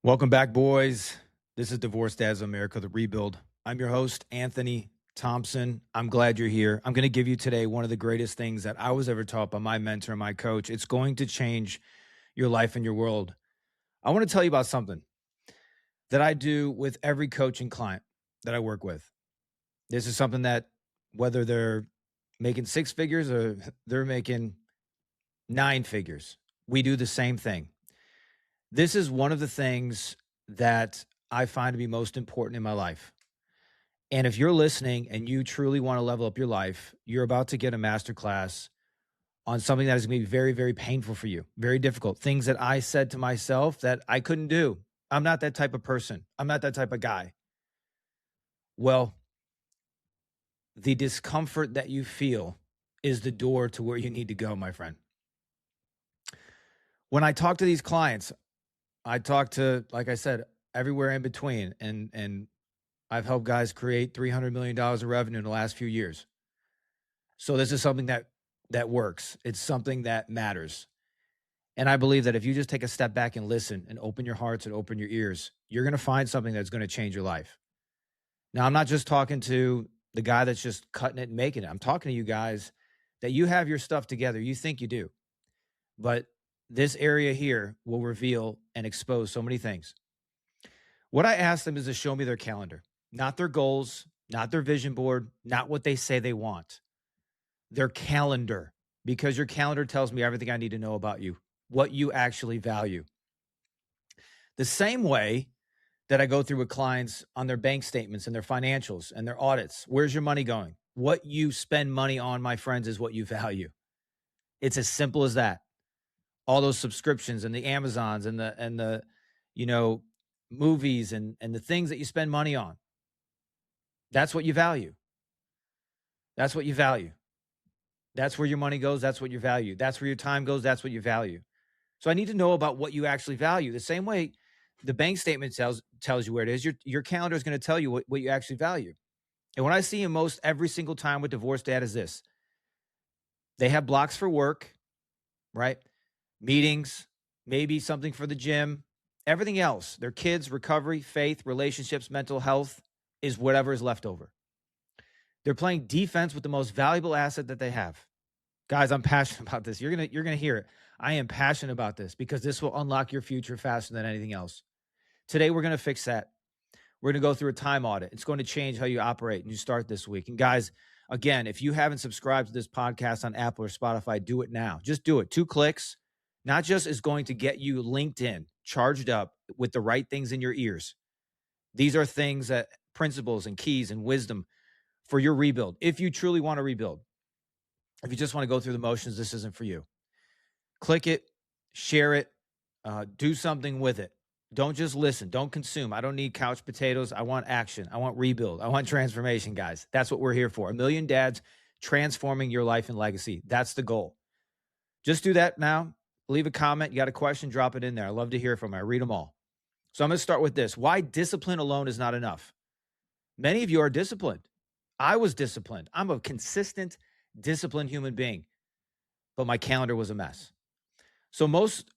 Welcome back, boys. This is Divorced Dads of America, The Rebuild. I'm your host, Anthony Thompson. I'm glad you're here. I'm going to give you today one of the greatest things that I was ever taught by my mentor, my coach. It's going to change your life and your world. I want to tell you about something that I do with every coaching client that I work with. This is something that whether they're making six figures or they're making nine figures, we do the same thing. This is one of the things that I find to be most important in my life. And if you're listening and you truly want to level up your life, you're about to get a masterclass on something that is going to be very, very painful for you, very difficult. Things that I said to myself that I couldn't do. I'm not that type of person. I'm not that type of guy. Well, the discomfort that you feel is the door to where you need to go, my friend. When I talk to these clients, I talk to, like I said, everywhere in between. And I've helped guys create $300 million of revenue in the last few years. So this is something that works. It's something that matters. And I believe that if you just take a step back and listen and open your hearts and open your ears, you're going to find something that's going to change your life. Now, I'm not just talking to the guy that's just cutting it and making it. I'm talking to you guys that you have your stuff together. You think you do. But this area here will reveal and expose so many things. What I ask them is to show me their calendar, not their goals, not their vision board, not what they say they want, their calendar, because your calendar tells me everything I need to know about you, what you actually value. The same way that I go through with clients on their bank statements and their financials and their audits. Where's your money going? What you spend money on, my friends, is what you value. It's as simple as that. All those subscriptions and the Amazons and the movies and the things that you spend money on. That's what you value. That's what you value. That's where your money goes. That's what you value. That's where your time goes. That's what you value. So I need to know about what you actually value. The same way the bank statement tells you where it is, your calendar is going to tell you what you actually value. And what I see in most every single time with divorced dad is this. They have blocks for work, right? Meetings, maybe something for the gym, everything else, their kids, recovery, faith, relationships, mental health is whatever is left over. They're playing defense with the most valuable asset that they have. Guys, I'm passionate about this. You're going to hear it. I am passionate about this because this will unlock your future faster than anything else. Today, we're going to fix that. We're going to go through a time audit. It's going to change how you operate and you start this week. And guys, again, if you haven't subscribed to this podcast on Apple or Spotify, do it now. Just do it. 2 clicks. Not just is going to get you LinkedIn charged up with the right things in your ears. These are things that principles and keys and wisdom for your rebuild. If you truly want to rebuild, if you just want to go through the motions, this isn't for you. Click it, share it, do something with it. Don't just listen. Don't consume. I don't need couch potatoes. I want action. I want rebuild. I want transformation, guys. That's what we're here for. 1 million dads transforming your life and legacy. That's the goal. Just do that now. Leave a comment. You got a question, drop it in there. I love to hear from you. I read them all. So I'm going to start with this. Why discipline alone is not enough. Many of you are disciplined. I was disciplined. I'm a consistent, disciplined human being, but my calendar was a mess. So most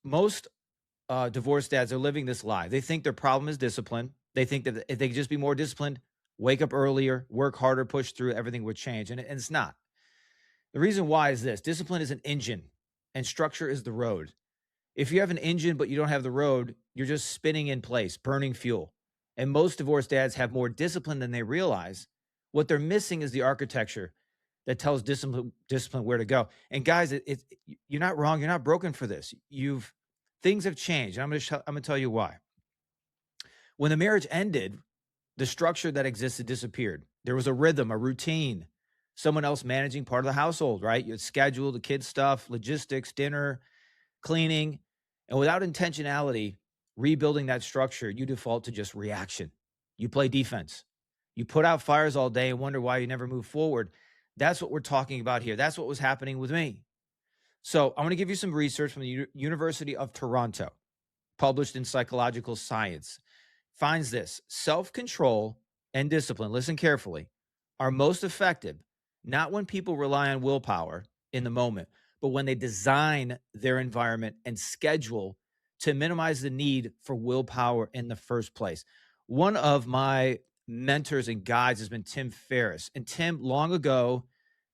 divorced dads are living this lie. They think their problem is discipline. They think that if they could just be more disciplined, wake up earlier, work harder, push through, everything would change. And it's not. The reason why is this. Discipline is an engine and structure is the road. If you have an engine but you don't have the road, you're just spinning in place, burning fuel. And most divorced dads have more discipline than they realize. What they're missing is the architecture that tells discipline where to go. And guys, you're not wrong. You're not broken for this. Things have changed. I'm going to tell you why. When the marriage ended, the structure that existed disappeared. There was a rhythm, a routine, someone else managing part of the household, right? You had schedule, the kids' stuff, logistics, dinner, cleaning. And without intentionality, rebuilding that structure, you default to just reaction. You play defense. You put out fires all day and wonder why you never move forward. That's what we're talking about here. That's what was happening with me. So I want to give you some research from the University of Toronto, published in Psychological Science. Finds this: self-control and discipline, listen carefully, are most effective not when people rely on willpower in the moment, but when they design their environment and schedule to minimize the need for willpower in the first place. One of my mentors and guides has been Tim Ferriss. And Tim, long ago,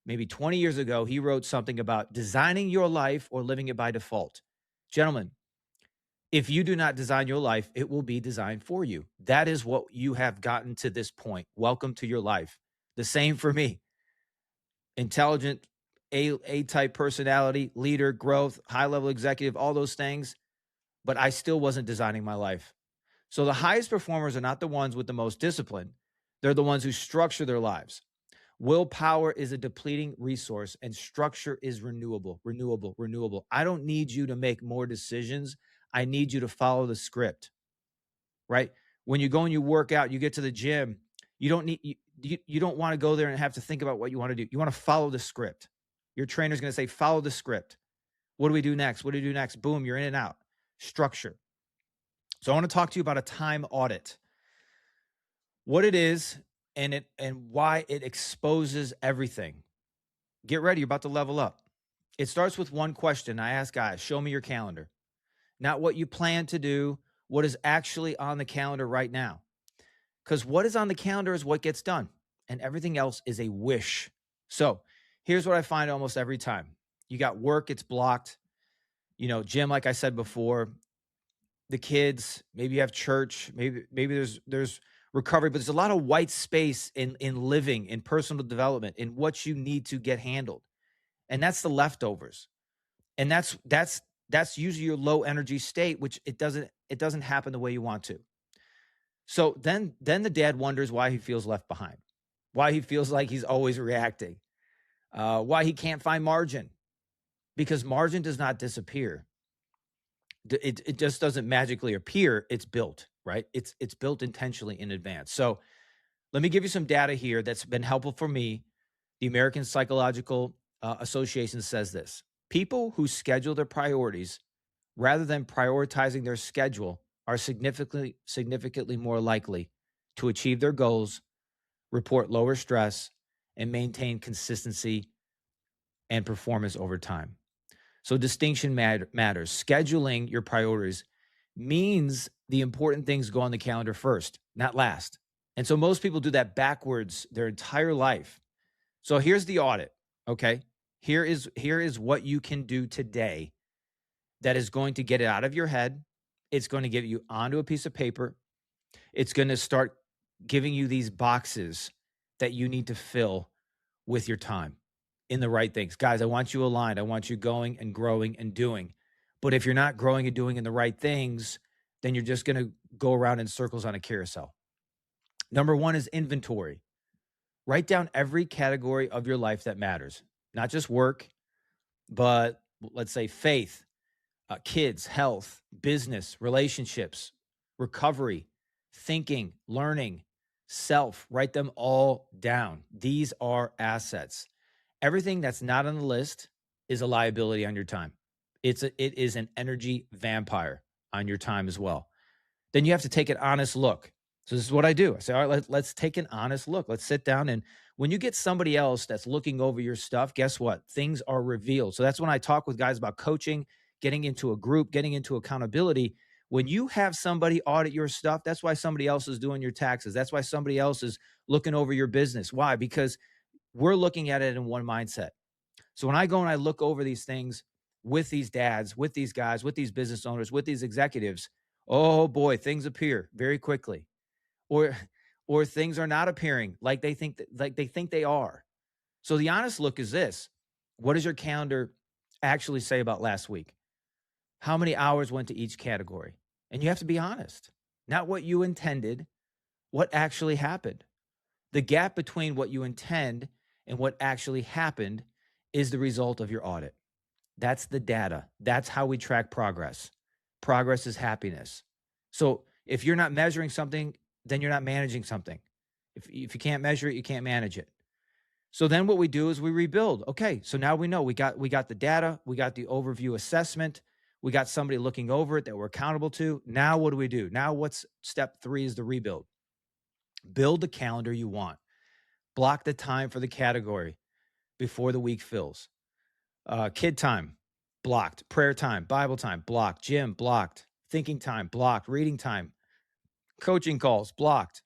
maybe 20 years ago, he wrote something about designing your life or living it by default. Gentlemen, if you do not design your life, it will be designed for you. That is what you have gotten to this point. Welcome to your life. The same for me. Intelligent, A-type personality, leader, growth, high-level executive, all those things. But I still wasn't designing my life. So the highest performers are not the ones with the most discipline. They're the ones who structure their lives. Willpower is a depleting resource and structure is renewable. I don't need you to make more decisions. I need you to follow the script, right? When you go and you work out, you get to the gym, you don't want to go there and have to think about what you want to do. You want to follow the script. Your trainer's going to say, follow the script. What do we do next? What do we do next? Boom, you're in and out. Structure. So I want to talk to you about a time audit. What it is and why it exposes everything. Get ready, you're about to level up. It starts with one question. I ask guys, show me your calendar. Not what you plan to do, what is actually on the calendar right now. Because what is on the calendar is what gets done, and everything else is a wish. So here's what I find almost every time. You got work, it's blocked. Gym, like I said before, the kids, maybe you have church, maybe there's recovery, but there's a lot of white space in living, in personal development, in what you need to get handled. And that's the leftovers. And that's usually your low energy state, which it doesn't happen the way you want to. So then the dad wonders why he feels left behind, why he feels like he's always reacting, why he can't find margin, because margin does not disappear. It just doesn't magically appear. It's built, right? It's built intentionally in advance. So let me give you some data here that's been helpful for me. The American Psychological Association says this: people who schedule their priorities rather than prioritizing their schedule are significantly more likely to achieve their goals, report lower stress, and maintain consistency and performance over time. So distinction matters. Scheduling your priorities means the important things go on the calendar first, not last. And so most people do that backwards their entire life. So here's the audit, okay? Here is what you can do today that is going to get it out of your head. It's going to get you onto a piece of paper. It's going to start giving you these boxes that you need to fill with your time in the right things. Guys, I want you aligned. I want you going and growing and doing. But if you're not growing and doing in the right things, then you're just going to go around in circles on a carousel. Number one is inventory. Write down every category of your life that matters, not just work, but let's say faith, kids, health, business, relationships, recovery, thinking, learning, self. Write them all down. These are assets. Everything that's not on the list is a liability on your time. It is an energy vampire on your time as well. Then you have to take an honest look. So this is what I do. I say, all right, let's take an honest look. Let's sit down. And when you get somebody else that's looking over your stuff, guess what? Things are revealed. So that's when I talk with guys about coaching, getting into a group, getting into accountability. When you have somebody audit your stuff, that's why somebody else is doing your taxes. That's why somebody else is looking over your business. Why? Because we're looking at it in one mindset. So when I go and I look over these things with these dads, with these guys, with these business owners, with these executives, oh boy, things appear very quickly. Or things are not appearing like they think they are. So the honest look is this: what does your calendar actually say about last week? How many hours went to each category? And you have to be honest, not what you intended, what actually happened. The gap between what you intend and what actually happened is the result of your audit. That's the data. That's how we track progress. Progress is happiness. So if you're not measuring something, then you're not managing something. If you can't measure it, you can't manage it. So then what we do is we rebuild. Okay, so now we know we got the data, we got the overview assessment, we got somebody looking over it that we're accountable to. Now what do we do? Now what's step 3 is the rebuild. Build the calendar you want. Block the time for the category before the week fills. Kid time, blocked. Prayer time, Bible time, blocked. Gym, blocked. Thinking time, blocked. Reading time, coaching calls, blocked.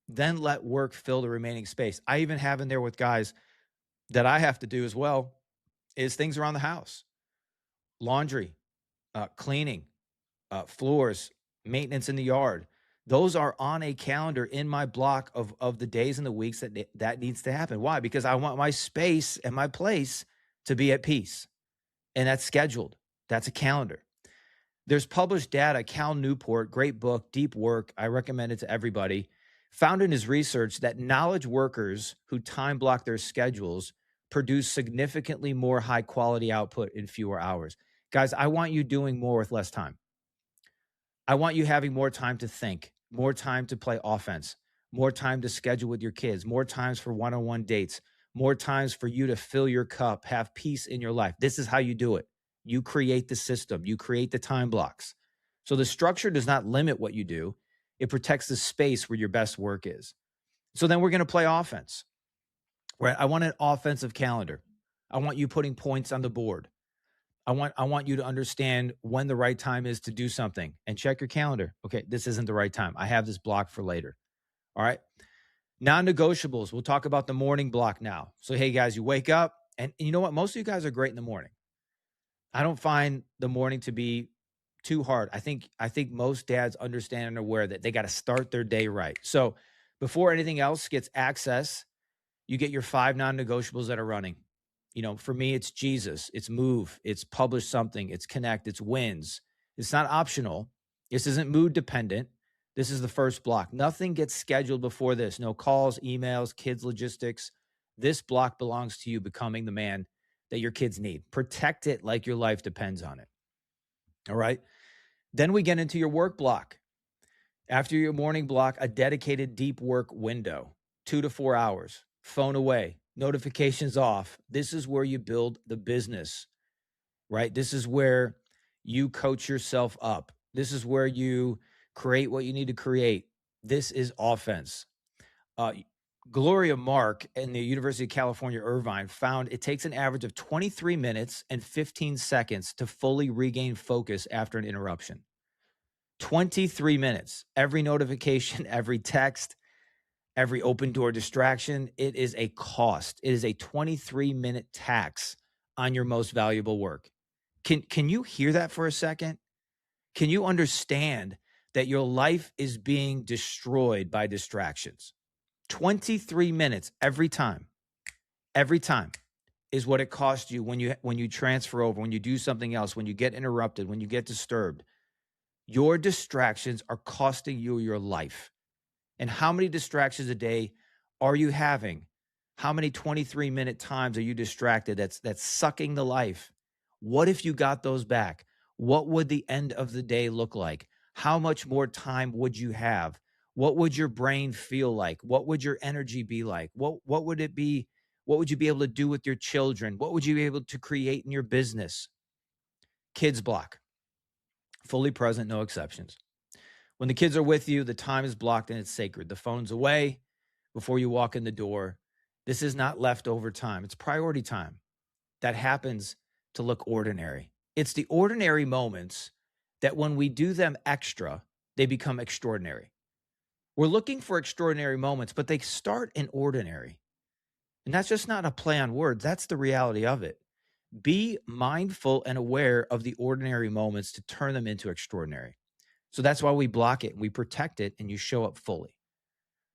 Then let work fill the remaining space. I even have in there with guys that I have to do as well is things around the house, laundry, cleaning, floors, maintenance in the yard. Those are on a calendar in my block of the days and the weeks that needs to happen. Why? Because I want my space and my place to be at peace. And that's scheduled. That's a calendar. There's published data. Cal Newport, great book, deep work. I recommend it to everybody. Found in his research that knowledge workers who time block their schedules produce significantly more high quality output in fewer hours. Guys, I want you doing more with less time. I want you having more time to think, more time to play offense, more time to schedule with your kids, more times for one-on-one dates, more times for you to fill your cup, have peace in your life. This is how you do it. You create the system. You create the time blocks. So the structure does not limit what you do. It protects the space where your best work is. So then we're going to play offense, right? I want an offensive calendar. I want you putting points on the board. I want you to understand when the right time is to do something and check your calendar. Okay, this isn't the right time. I have this block for later. All right. Non-negotiables. We'll talk about the morning block now. So, hey, guys, you wake up and you know what? Most of you guys are great in the morning. I don't find the morning to be too hard. I think most dads understand and are aware that they got to start their day right. So before anything else gets access, you get your 5 non-negotiables that are running. You know, for me, it's Jesus, it's move, it's publish something, it's connect, it's wins. It's not optional. This isn't mood dependent. This is the first block. Nothing gets scheduled before this. No calls, emails, kids, logistics. This block belongs to you becoming the man that your kids need. Protect it like your life depends on it. All right. Then we get into your work block. After your morning block, a dedicated deep work window, 2 to 4 hours, phone away, notifications off. This is where you build the business, right? This is where you coach yourself up. This is where you create what you need to create. This is offense. Gloria Mark in the University of California, Irvine found it takes an average of 23 minutes and 15 seconds to fully regain focus after an interruption. 23 minutes. Every notification, every text, every open door distraction, it is a cost. It is a 23-minute tax on your most valuable work. Can you hear that for a second? Can you understand that your life is being destroyed by distractions? 23 minutes every time is what it costs you when you transfer over, when you do something else, when you get interrupted, when you get disturbed. Your distractions are costing you your life. And how many distractions a day are you having? How many 23-minute times are you distracted? That's sucking the life. What if you got those back? What would the end of the day look like? How much more time would you have? What would your brain feel like? What would your energy be like? What would it be? What would you be able to do with your children? What would you be able to create in your business? Kids block. Fully present, no exceptions. When the kids are with you, the time is blocked and it's sacred. The phone's away before you walk in the door. This is not leftover time. It's priority time. That happens to look ordinary. It's the ordinary moments that when we do them extra, they become extraordinary. We're looking for extraordinary moments, but they start in ordinary. And that's just not a play on words. That's the reality of it. Be mindful and aware of the ordinary moments to turn them into extraordinary. So that's why we block it, we protect it, and you show up fully.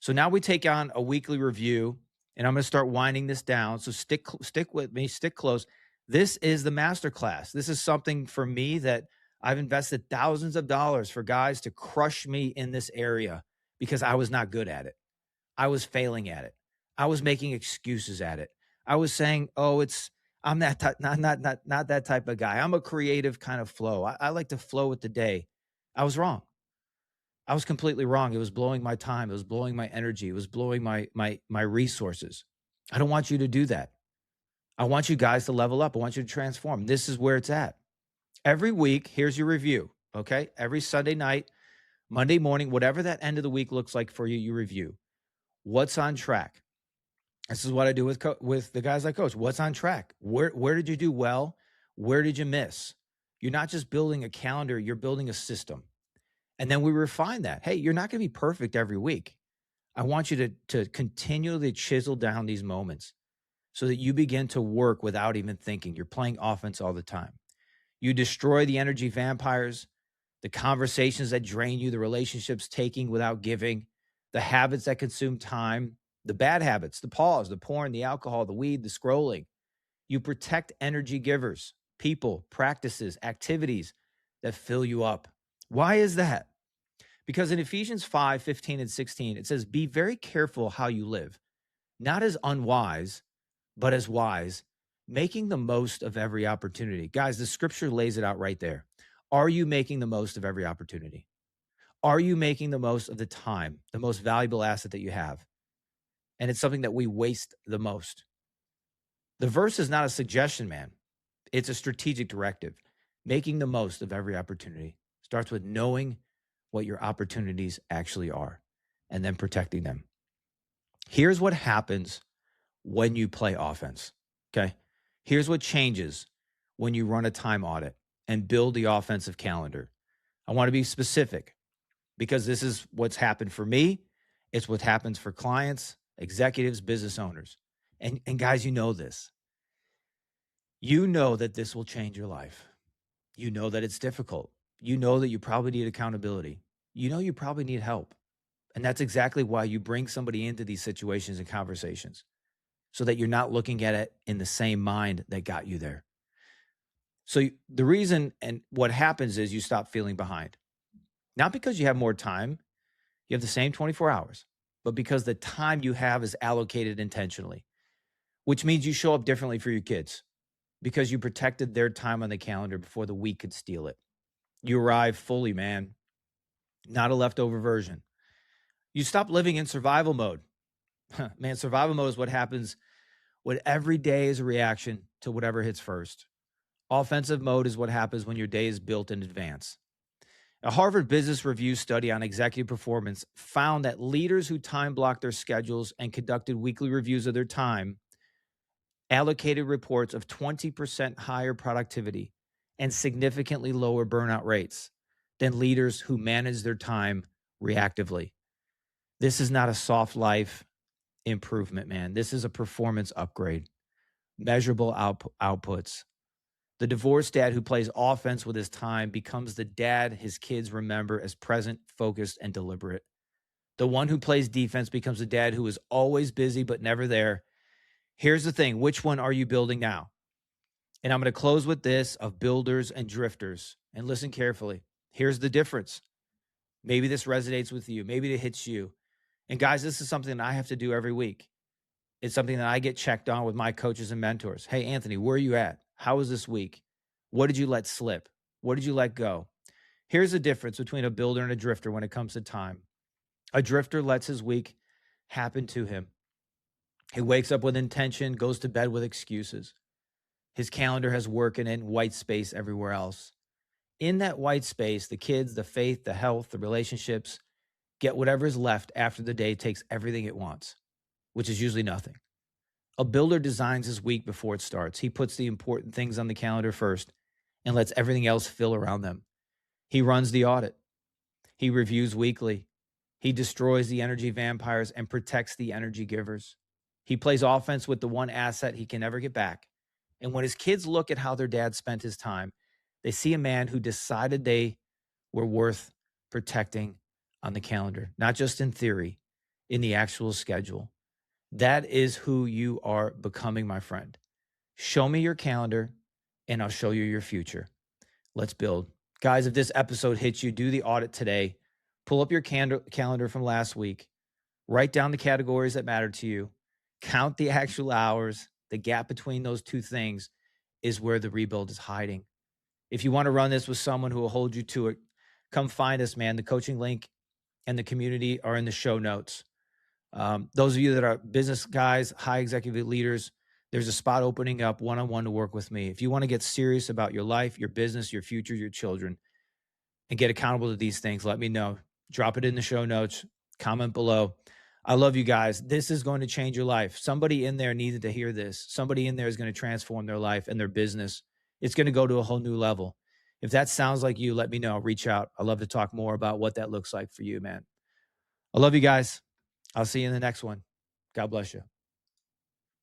So now we take on a weekly review, and I'm going to start winding this down. So stick with me, stick close. This is the masterclass. This is something for me that I've invested thousands of dollars for guys to crush me in this area because I was not good at it. I was failing at it. I was making excuses at it. I was saying, "Oh, I'm not that type of guy. I'm a creative kind of flow. I like to flow with the day." I was wrong. I was completely wrong. It was blowing my time. It was blowing my energy. It was blowing my resources. I don't want you to do that. I want you guys to level up. I want you to transform. This is where it's at. Every week, here's your review, okay? Every Sunday night, Monday morning, whatever that end of the week looks like for you, you review. What's on track? This is what I do with the guys I coach. What's on track? Where did you do well? Where did you miss? You're not just building a calendar, you're building a system. And then we refine that. Hey, you're not going to be perfect every week. I want you to continually chisel down these moments so that you begin to work without even thinking. You're playing offense all the time. You destroy the energy vampires, the conversations that drain you, the relationships taking without giving, the habits that consume time, the bad habits, the pause, the porn, the alcohol, the weed, the scrolling. You protect energy givers, people, practices, activities that fill you up. Why is that? Because in Ephesians 5:15 and 16, it says, be very careful how you live, not as unwise, but as wise, making the most of every opportunity. Guys, the scripture lays it out right there. Are you making the most of every opportunity? Are you making the most of the time, the most valuable asset that you have? And it's something that we waste the most. The verse is not a suggestion, man. It's a strategic directive. Making the most of every opportunity starts with knowing what your opportunities actually are and then protecting them. Here's what happens when you play offense, okay? Here's what changes when you run a time audit and build the offensive calendar. I want to be specific because this is what's happened for me. It's what happens for clients, executives, business owners. And guys, you know this. You know that this will change your life. You know that it's difficult. You know that you probably need accountability. You know you probably need help. And that's exactly why you bring somebody into these situations and conversations so that you're not looking at it in the same mind that got you there. So the reason and what happens is you stop feeling behind. Not because you have more time, you have the same 24 hours, but because the time you have is allocated intentionally, which means you show up differently for your kids because you protected their time on the calendar before the week could steal it. You arrive fully, man, not a leftover version. You stop living in survival mode. Man, survival mode is what happens when every day is a reaction to whatever hits first. Offensive mode is what happens when your day is built in advance. A Harvard Business Review study on executive performance found that leaders who time blocked their schedules and conducted weekly reviews of their time allocated reports of 20% higher productivity and significantly lower burnout rates than leaders who manage their time reactively. This is not a soft life improvement, man. This is a performance upgrade, measurable outputs. The divorced dad who plays offense with his time becomes the dad his kids remember as present, focused, and deliberate. The one who plays defense becomes a dad who is always busy but never there. Here's the thing. Which one are you building now? And I'm going to close with this of builders and drifters. And listen carefully. Here's the difference. Maybe this resonates with you. Maybe it hits you. And guys, this is something that I have to do every week. It's something that I get checked on with my coaches and mentors. Hey, Anthony, where are you at? How was this week? What did you let slip? What did you let go? Here's the difference between a builder and a drifter when it comes to time. A drifter lets his week happen to him. He wakes up with intention, goes to bed with excuses. His calendar has work in it and white space everywhere else. In that white space, the kids, the faith, the health, the relationships get whatever is left after the day takes everything it wants, which is usually nothing. A builder designs his week before it starts. He puts the important things on the calendar first and lets everything else fill around them. He runs the audit. He reviews weekly. He destroys the energy vampires and protects the energy givers. He plays offense with the one asset he can never get back. And when his kids look at how their dad spent his time, they see a man who decided they were worth protecting on the calendar, not just in theory, in the actual schedule. That is who you are becoming, my friend. Show me your calendar and I'll show you your future. Let's build. Guys, if this episode hits you, do the audit today. Pull up your calendar from last week. Write down the categories that matter to you. Count the actual hours. The gap between those two things is where the rebuild is hiding. If you want to run this with someone who will hold you to it, come find us, man. The coaching link and the community are in the show notes. Those of you that are business guys, high executive leaders, there's a spot opening up one-on-one to work with me. If you want to get serious about your life, your business, your future, your children, and get accountable to these things, let me know. Drop it in the show notes, comment below. I love you guys. This is going to change your life. Somebody in there needed to hear this. Somebody in there is going to transform their life and their business. It's going to go to a whole new level. If that sounds like you, let me know. Reach out. I'd love to talk more about what that looks like for you, man. I love you guys. I'll see you in the next one. God bless you.